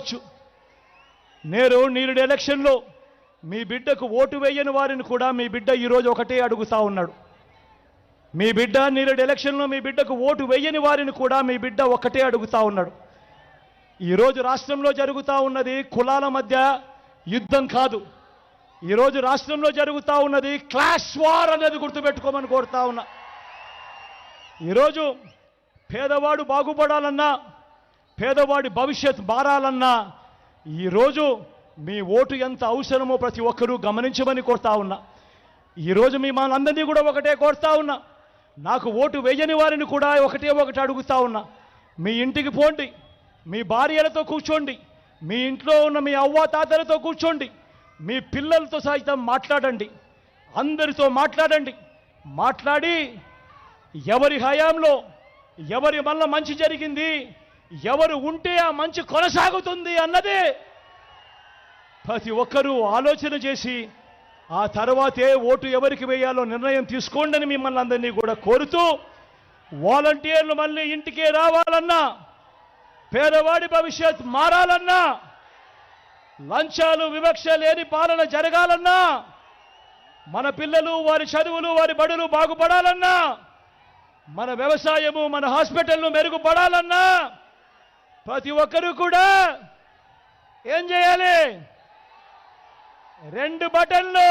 కావచ్చు. నేడు ఎలక్షన్లో మీ బిడ్డకు ఓటు వేయని వారిని కూడా మీ బిడ్డ ఈరోజు ఒకటే అడుగుతా ఉన్నాడు. మీ బిడ్డ నేడు ఎలక్షన్లో మీ బిడ్డకు ఓటు వేయని వారిని కూడా మీ బిడ్డ ఒకటే అడుగుతా ఉన్నాడు. ఈరోజు రాష్ట్రంలో జరుగుతూ ఉన్నది కులాల మధ్య యుద్ధం కాదు. ఈరోజు రాష్ట్రంలో జరుగుతూ ఉన్నది క్లాష్ వార్ అనేది గుర్తుపెట్టుకోమని కోరుతా ఉన్నా. ఈరోజు పేదవాడు బాగుపడాలన్నా, పేదవాడి భవిష్యత్ మారాలన్నా ఈరోజు మీ ఓటు ఎంత అవసరమో ప్రతి ఒక్కరూ గమనించమని కోరుతా ఉన్నా. ఈరోజు మీ మనందరినీ కూడా ఒకటే కోరుతా ఉన్నా. నాకు ఓటు వేయని వారిని కూడా ఒకటి అడుగుతా ఉన్నా. మీ ఇంటికి పోండి, మీ భార్యలతో కూర్చోండి, మీ ఇంట్లో ఉన్న మీ అవ్వాతాతలతో కూర్చోండి, మీ పిల్లలతో సైతం మాట్లాడండి, అందరితో మాట్లాడండి. మాట్లాడి ఎవరి హయాంలో ఎవరి వల్ల మంచి జరిగింది, ఎవరు ఉంటే ఆ మంచి కొనసాగుతుంది అన్నదే ప్రతి ఒక్కరూ ఆలోచన చేసి ఆ తర్వాతే ఓటు ఎవరికి వేయాలో నిర్ణయం తీసుకోండి అని మిమ్మల్ని అందరినీ కూడా కోరుతూ, వాలంటీర్లు మళ్ళీ ఇంటికే రావాలన్నా, పేదవాడి భవిష్యత్ మారాలన్నా, లంచాలు వివక్ష లేని పాలన జరగాలన్నా, మన పిల్లలు వారి చదువులు వారి బడులు బాగుపడాలన్నా, మన వ్యవసాయము మన హాస్పిటల్ను మెరుగుపడాలన్నా ప్రతి ఒక్కరూ కూడా ఏం చేయాలి? రెండు బటన్లు